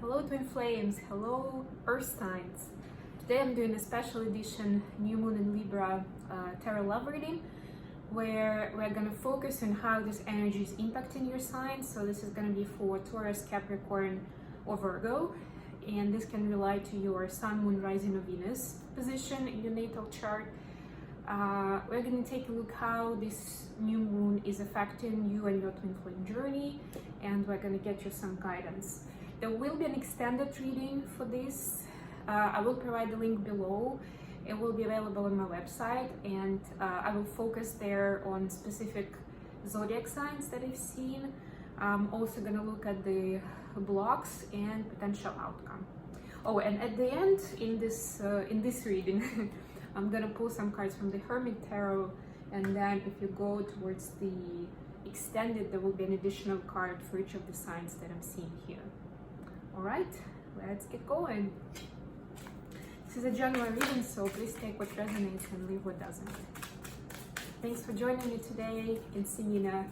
Hello Twin Flames, hello Earth signs. Today I'm doing a special edition New Moon in Libra tarot love reading where we're going to focus on how this energy is impacting your signs. So this is going to be for Taurus, Capricorn or Virgo, and this can relate to your Sun, Moon, Rising or Venus position in your natal chart. We're going to take a look how this new moon is affecting you and your twin flame journey, and we're going to get you some guidance. There will be an extended reading for this. I will provide the link below. It will be available on my website, and I will focus there on specific zodiac signs that I've seen. I'm also going to look at the blocks and potential outcome. Oh, and at the end in this reading, I'm gonna pull some cards from the Hermit Tarot, and then if you go towards the extended, there will be an additional card for each of the signs that I'm seeing here. All right, let's get going. This is a general reading, so please take what resonates and leave what doesn't. Thanks for joining me today. You can see me in a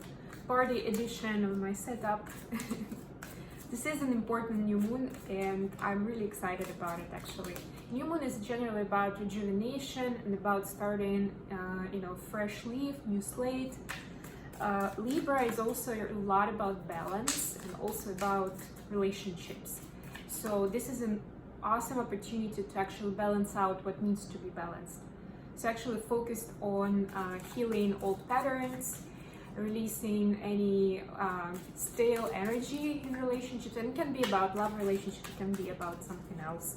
party edition of my setup. This is an important new moon, and I'm really excited about it actually. New moon is generally about rejuvenation and about starting, fresh leaf, new slate. Libra is also a lot about balance and also about relationships. So this is an awesome opportunity to actually balance out what needs to be balanced. So actually focused on healing old patterns, releasing any stale energy in relationships, and it can be about love relationships, it can be about something else.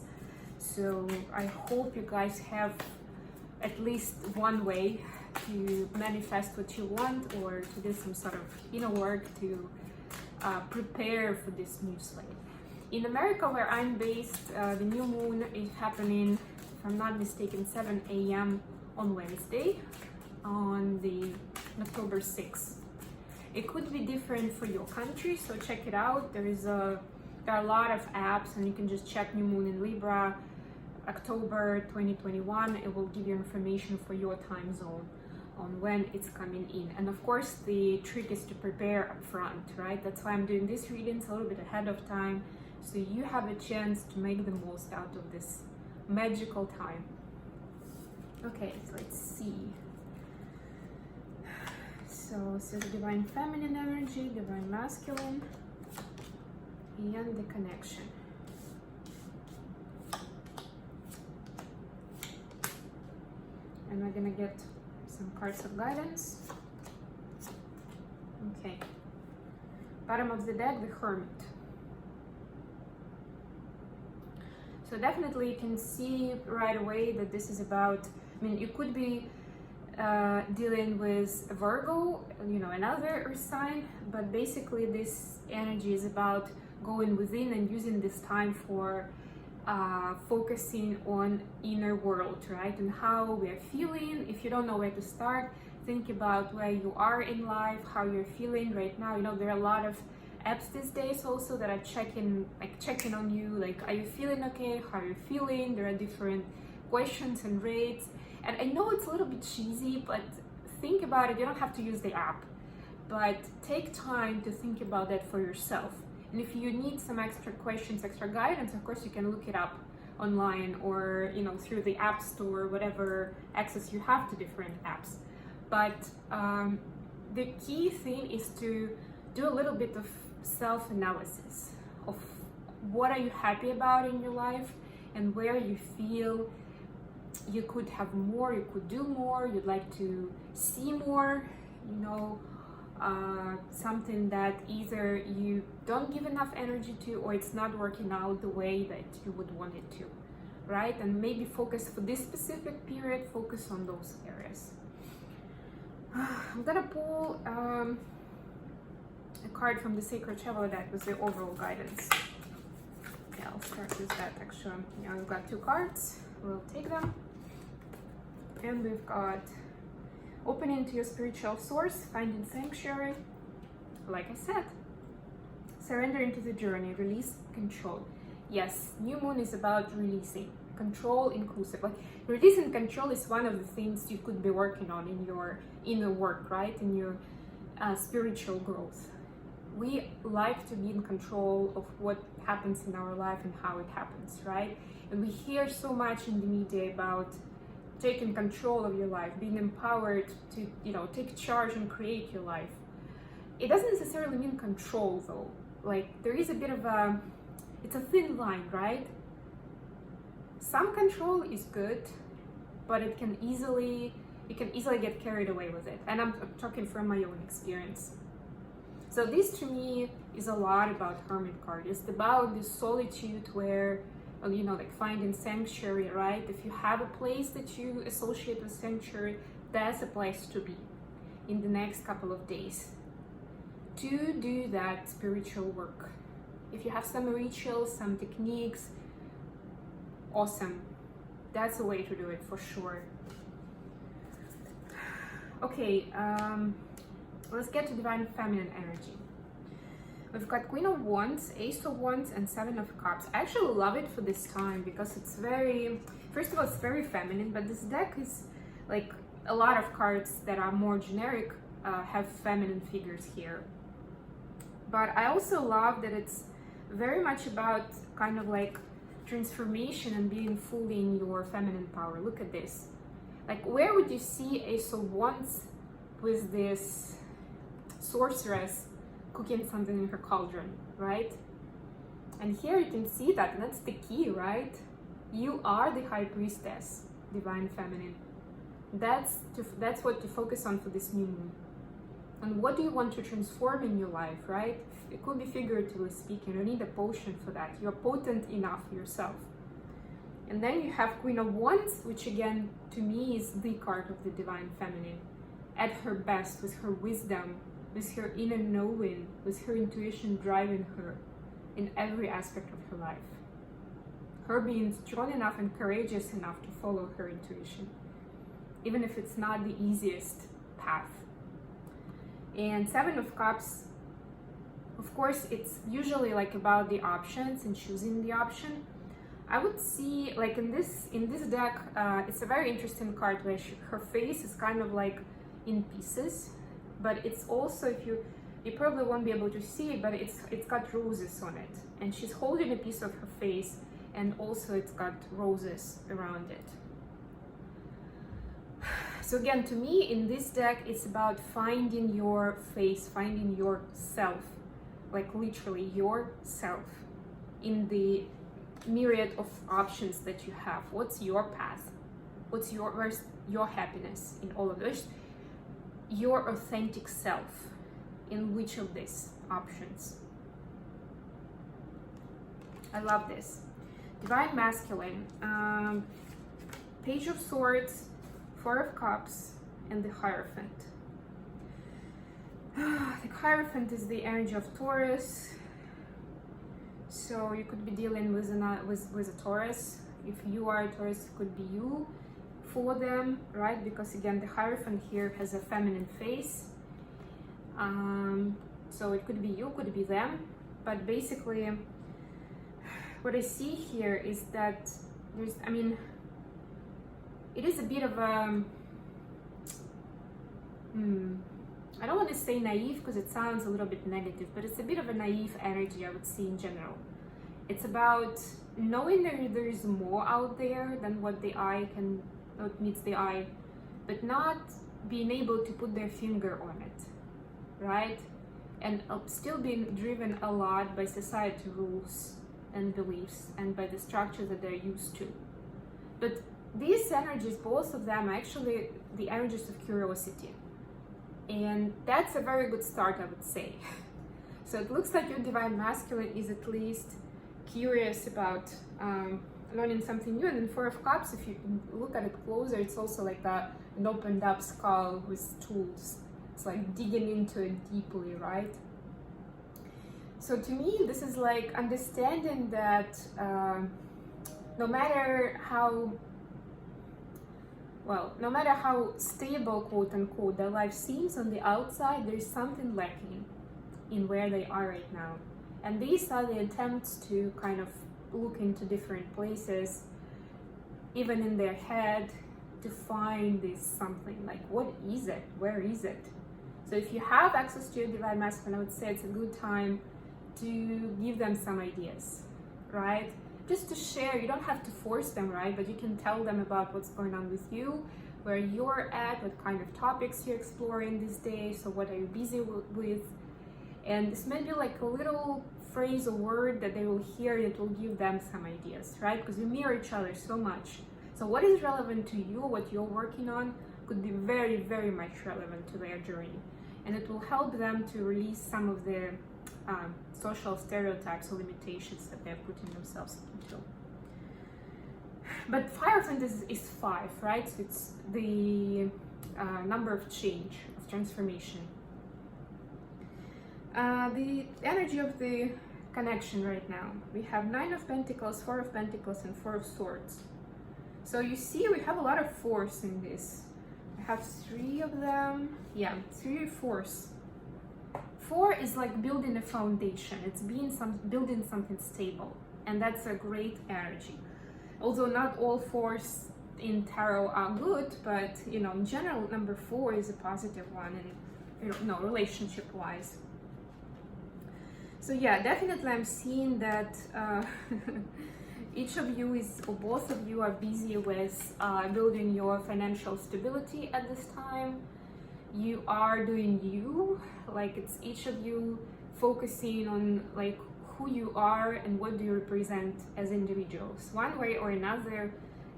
So I hope you guys have at least one way to manifest what you want, or to do some sort of inner work to prepare for this new slate. In America, where I'm based, the new moon is happening, if I'm not mistaken, 7 a.m. on Wednesday, on October 6th. It could be different for your country, so check it out. There are a lot of apps, and you can just check New Moon in Libra, October 2021. It will give you information for your time zone on when it's coming in. And of course, the trick is to prepare up front, right? That's why I'm doing these readings a little bit ahead of time, so you have a chance to make the most out of this magical time. Okay, so let's see. So this is divine feminine energy, divine masculine, and the connection. And we're gonna get some cards of guidance. Okay. Bottom of the deck, the Hermit. So definitely you can see right away that this is about, you could be dealing with Virgo, another earth sign, but basically this energy is about going within and using this time for focusing on inner world, right? And how we are feeling. If you don't know where to start, think about where you are in life, how you're feeling right now. There are a lot of apps these days also that are checking on you, like, are you feeling okay? How are you feeling? There are different questions and rates. And I know it's a little bit cheesy, but think about it. You don't have to use the app, but take time to think about that for yourself. And if you need some extra questions, extra guidance, of course you can look it up online, or through the app store, whatever access you have to different apps. But the key thing is to do a little bit of self-analysis of what are you happy about in your life, and where you feel you could have more, you could do more, you'd like to see more, something that either you don't give enough energy to, or it's not working out the way that you would want it to, right? And maybe focus for this specific period, focus on those areas. I'm gonna pull a card from the Sacred Traveler deck with the overall guidance. Yeah, I'll start with that actually. Yeah, we've got two cards, we'll take them. And we've got opening to your spiritual source, finding sanctuary. Like I said, surrendering to the journey, release control. Yes, new moon is about releasing control, inclusive. Like, releasing control is one of the things you could be working on in your inner work, right? In your spiritual growth. we like to be in control of what happens in our life and how it happens, right? And we hear so much in the media about taking control of your life, being empowered to, take charge and create your life. It doesn't necessarily mean control though. Like, there is a bit of it's a thin line, right? Some control is good, but it can easily get carried away with it. And I'm talking from my own experience. So this to me is a lot about Hermit card. It's about this solitude where, like finding sanctuary, right? If you have a place that you associate with sanctuary, that's a place to be in the next couple of days to do that spiritual work. If you have some rituals, some techniques, awesome. That's a way to do it for sure. Okay, let's get to Divine Feminine energy. We've got Queen of Wands, Ace of Wands, and Seven of Cups. I actually love it for this time because it's very, first of all, it's very feminine, but this deck is like a lot of cards that are more generic have feminine figures here. But I also love that it's very much about kind of like transformation and being fully in your feminine power. Look at this. Like, where would you see Ace of Wands with this sorceress cooking something in her cauldron, right? And here you can see that, and that's the key, right? You are the High Priestess, Divine Feminine. That's what to focus on for this new moon. And what do you want to transform in your life, right? It could be figuratively speaking. You need a potion for that. You're potent enough yourself. And then you have Queen of Wands, which again, to me, is the card of the Divine Feminine. At her best, with her wisdom, with her inner knowing, with her intuition driving her in every aspect of her life. Her being strong enough and courageous enough to follow her intuition, even if it's not the easiest path. And Seven of Cups, of course, it's usually like about the options and choosing the option. I would see, like in this deck, it's a very interesting card where her face is kind of like in pieces, but it's also, if you probably won't be able to see it, but it's got roses on it, and she's holding a piece of her face, and also it's got roses around it. So again, to me, in this deck, it's about finding your face, finding yourself, like literally yourself in the myriad of options that you have. What's your path? Where's your happiness in all of this? Your authentic self in which of these options? I love this. Divine Masculine, Page of Swords, Four of Cups, and the Hierophant. The Hierophant is the energy of Taurus. So you could be dealing with a Taurus. If you are a Taurus, it could be you for them, right? Because again, the Hierophant here has a feminine face. So it could be you, could be them. But basically, what I see here is that it is a bit of a, I don't want to say naive because it sounds a little bit negative, but it's a bit of a naive energy I would see in general. It's about knowing that there is more out there than what meets the eye, but not being able to put their finger on it, right? And still being driven a lot by society rules and beliefs and by the structure that they're used to. But these energies, both of them, are actually the energies of curiosity. And that's a very good start, I would say. So it looks like your Divine Masculine is at least curious about learning something new. And then Four of Cups, if you look at it closer, it's also like an opened up skull with tools. It's like digging into it deeply, right? So to me, this is like understanding that no matter how stable, quote unquote, their life seems on the outside, there is something lacking in where they are right now. And these are the attempts to kind of look into different places, even in their head, to find this something, like what is it? Where is it? So if you have access to your divine masculine, I would say it's a good time to give them some ideas, right? Just to share. You don't have to force them, right? But you can tell them about what's going on with you, where you're at, what kind of topics you're exploring these days, so what are you busy with. And this may be like a little phrase or word that they will hear that will give them some ideas, right? Because we mirror each other so much. So what is relevant to you, what you're working on, could be very, very much relevant to their journey. And it will help them to release some of the social stereotypes or limitations that they're putting themselves into. But Hierophant is 5, right? So it's the number of change, of transformation. The energy of the connection right now. We have 9 of Pentacles, 4 of Pentacles, and 4 of Swords. So you see we have a lot of force in this. I have 3 of them. Yeah, 3 fours. 4 is like building a foundation. It's building something stable. And that's a great energy. Although not all 4s in tarot are good, but you know, in general, number 4 is a positive one, and you know, relationship wise. So yeah, definitely I'm seeing that each of you is, or both of you are busy with building your financial stability at this time. You are doing you, like it's each of you focusing on like who you are and what do you represent as individuals. One way or another,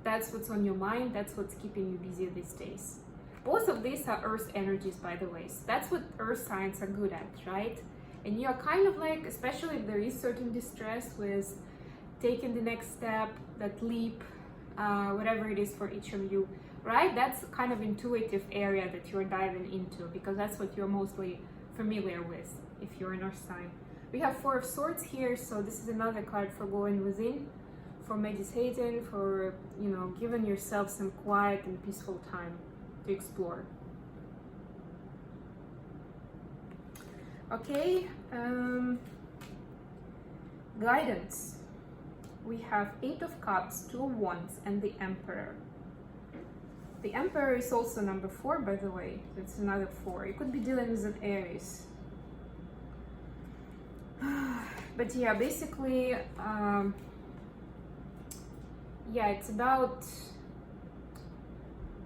that's what's on your mind, that's what's keeping you busy these days. Both of these are earth energies, by the way. So that's what earth signs are good at, right? And you're kind of like, especially if there is certain distress with taking the next step, that leap, whatever it is for each of you, right? That's kind of intuitive area that you're diving into, because that's what you're mostly familiar with if you're an earth sign. We have 4 of Swords here, so this is another card for going within, for meditating, for, you know, giving yourself some quiet and peaceful time to explore. Okay, guidance. We have 8 of Cups, 2 of Wands, and the Emperor. The Emperor is also number 4, by the way. It's another 4. You could be dealing with an Aries. But yeah, basically, yeah, it's about,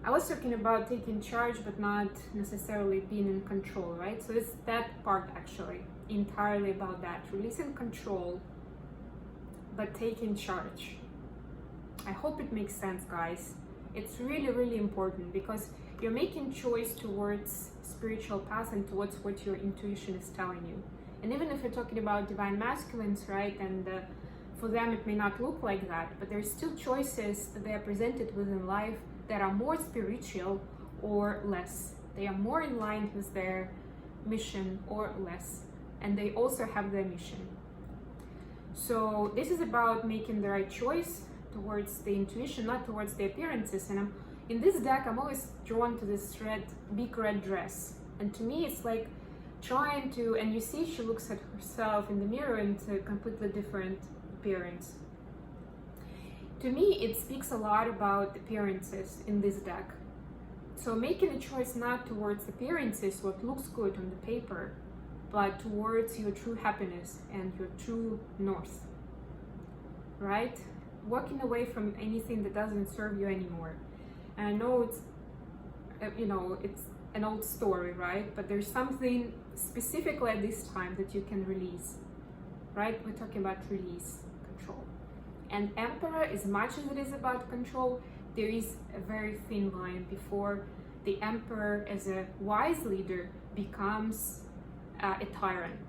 I was talking about taking charge, but not necessarily being in control, right? So it's that part actually, entirely about that, releasing control, but taking charge. I hope it makes sense, guys. It's really, really important, because you're making choice towards spiritual path and towards what your intuition is telling you. And even if you're talking about divine masculines, right, and for them it may not look like that, but there's still choices that they are presented within life that are more spiritual or less. They are more in line with their mission or less, and they also have their mission. So this is about making the right choice towards the intuition, not towards the appearances. And in this deck, I'm always drawn to this big red dress, and to me it's like trying to, and you see she looks at herself in the mirror and it's a completely different appearance. To me, it speaks a lot about appearances in this deck. So making a choice not towards appearances, what looks good on the paper, but towards your true happiness and your true north, right? Walking away from anything that doesn't serve you anymore. And I know it's, you know, it's an old story, right? But there's something specifically at this time that you can release, right? We're talking about release, control. And Emperor, as much as it is about control, there is a very thin line before the Emperor, as a wise leader, becomes a tyrant,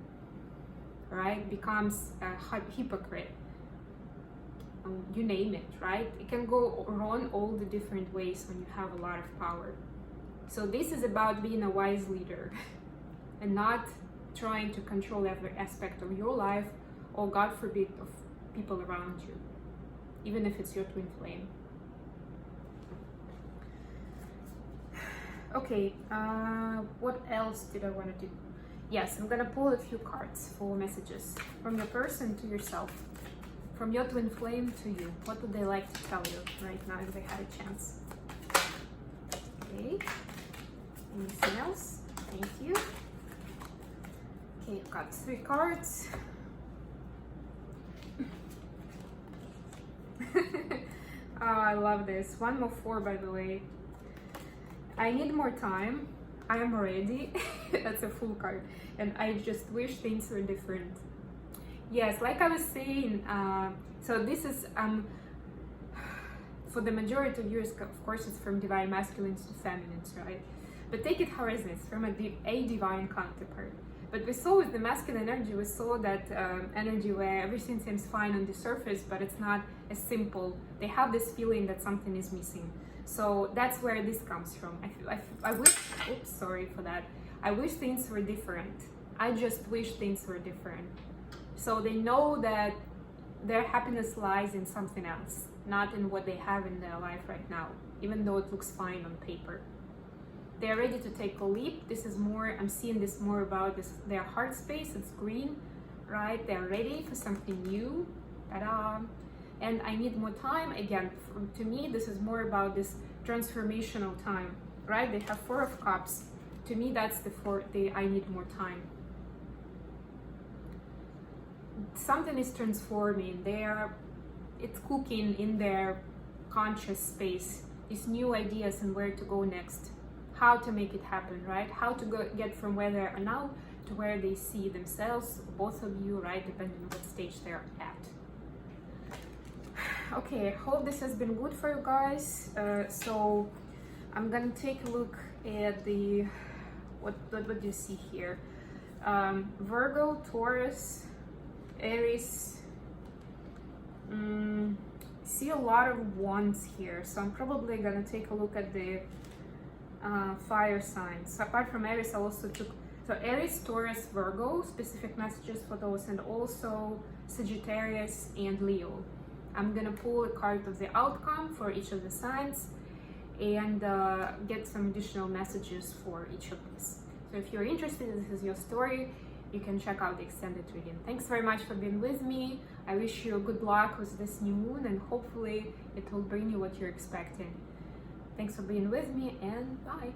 right? Becomes a hypocrite. You name it, right? It can go wrong all the different ways when you have a lot of power. So this is about being a wise leader and not trying to control every aspect of your life, or God forbid, of people around you, even if it's your twin flame. Okay, what else did I want to do? Yes, I'm gonna pull a few cards for messages from your person to yourself, from your twin flame to you. What would they like to tell you right now if they had a chance? Okay, anything else? Thank you. Okay, I've got 3 cards. Oh, I love this. 1 more 4, by the way. I need more time. I am ready. That's a full card. And I just wish things were different. Yes, like I was saying, so this is, for the majority of yours, of course, it's from divine masculines to feminines, right? But take it how it is, from a divine counterpart. But we saw with the masculine energy, we saw that energy where everything seems fine on the surface, but it's not as simple. They have this feeling that something is missing. So that's where this comes from. I wish, oops, sorry for that. I wish things were different. I just wish things were different. So they know that their happiness lies in something else, not in what they have in their life right now, even though it looks fine on paper. They're ready to take a leap. This is more, I'm seeing this more about this, their heart space. It's green, right? They're ready for something new. Ta-da! And I need more time. Again, to me, this is more about this transformational time, right? They have 4 of Cups. To me, that's I need more time. Something is transforming. It's cooking in their conscious space. These new ideas and where to go next. How to make it happen, right? How to get from where they are now to where they see themselves, both of you, right? Depending on what stage they're at. Okay, I hope this has been good for you guys. So I'm gonna take a look at the what do you see here? Virgo, Taurus, Aries. See a lot of wands here, so I'm probably gonna take a look at the fire signs. So apart from Aries, I also took Aries, Taurus, Virgo, specific messages for those, and also Sagittarius and Leo. I'm gonna pull a card of the outcome for each of the signs and get some additional messages for each of these. So if you're interested, this is your story, you can check out the extended reading. Thanks very much for being with me. I wish you good luck with this new moon, and hopefully it will bring you what you're expecting. Thanks for being with me, and bye.